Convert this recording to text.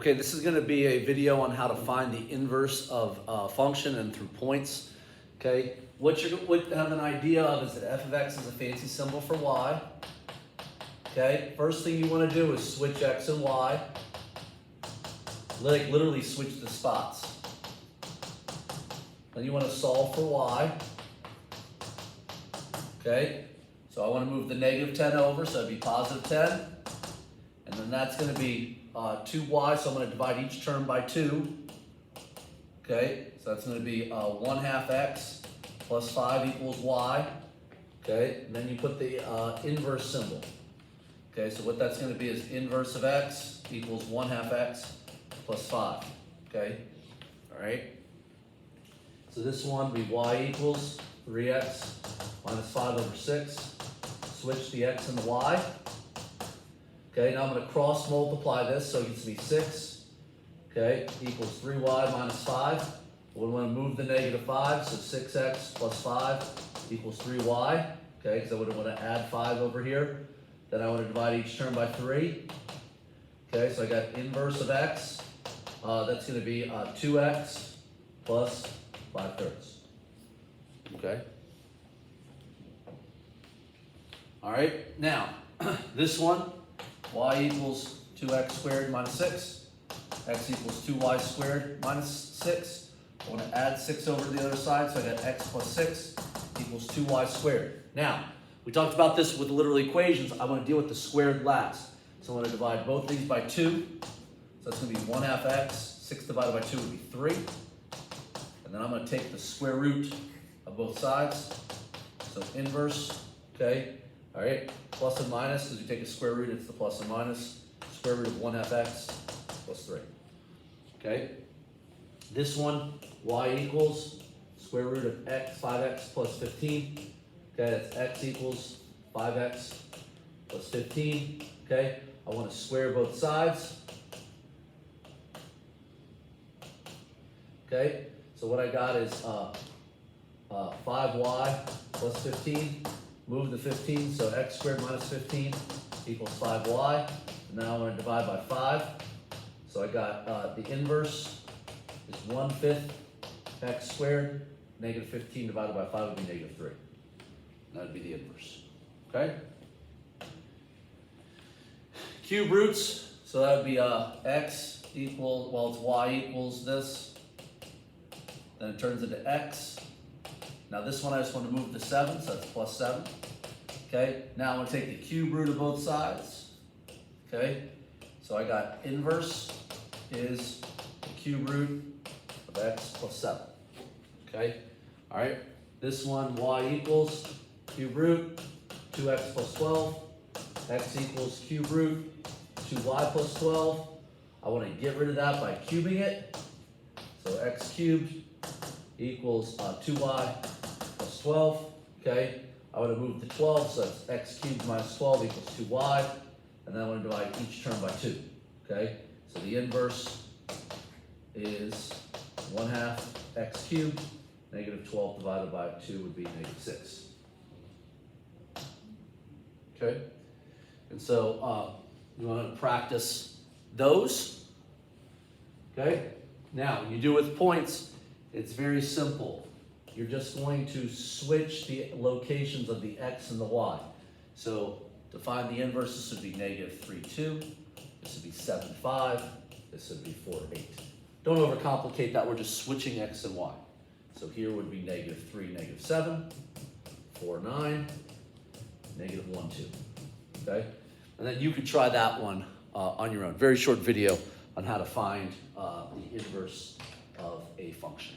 Okay, this is going to be a video on how to find the inverse of a function and through points. Okay, what you have an idea of is that f of x is a fancy symbol for y. Okay, first thing you want to do is switch x and y. Like literally switch the spots. Then you want to solve for y. Okay, so I want to move the negative 10 over, so that'd be positive 10. And then that's going to be 2y, so I'm going to divide each term by 2. Okay, so that's going to be 1/2 x plus 5 equals y. Okay, and then you put the inverse symbol. Okay, so what that's going to be is inverse of x equals 1/2 x plus 5. Okay, all right. So this one will be y equals 3x minus 5 over 6. Switch the x and the y. Okay, now I'm going to cross multiply this, so it gets to be 6, okay, equals 3y minus 5. We want to move the negative 5, so 6x plus 5 equals 3y, okay, because I would want to add 5 over here. Then I want to divide each term by 3. Okay, so I got inverse of x, that's going to be 2x plus 5/3. Okay. All right, now, this one, y equals 2x squared minus 6. X equals 2y squared minus 6. I want to add 6 over to the other side, so I got x plus 6 equals 2y squared. Now, we talked about this with the literal equations. I want to deal with the squared last. So I'm going to divide both these by 2. So that's going to be 1/2 x. 6 divided by 2 would be 3. And then I'm going to take the square root of both sides. So inverse, okay. All right, plus and minus, because we take a square root, it's the plus and minus. Square root of 1/2 x plus 3. Okay, this one, y equals square root of x, 5x plus 15. Okay, that's x equals 5x plus 15. Okay, I want to square both sides. Okay, so what I got is 5y plus 15. Move the 15, so x squared minus 15 equals 5y. And now I'm going to divide by 5. So I got the inverse is 1/5 x squared. Negative 15 divided by 5 would be negative 3. That would be the inverse. Okay? Cube roots, so that would be x equals, well, it's y equals this. Then it turns into x. Now this one I just want to move the 7, so that's plus 7. Okay, now I'm going to take the cube root of both sides. Okay, so I got inverse is the cube root of x plus 7. Okay, all right, this one y equals cube root 2x plus 12. X equals cube root 2y plus 12. I want to get rid of that by cubing it. So x cubed equals 2y plus 12, okay? I want to move the 12, so that's x cubed minus 12 equals 2y, and then I want to divide each term by 2, okay? So the inverse is 1/2 x cubed, negative 12 divided by 2 would be negative 6. Okay? And so you want to practice those, okay? Now, when you do with points, it's very simple. You're just going to switch the locations of the x and the y. So to find the inverse, this would be negative 3, 2. This would be 7, 5. This would be 4, 8. Don't overcomplicate that. We're just switching x and y. So here would be negative 3, negative 7, 4, 9, negative 1, 2. Okay? And then you could try that one on your own. Very short video on how to find the inverse of a function.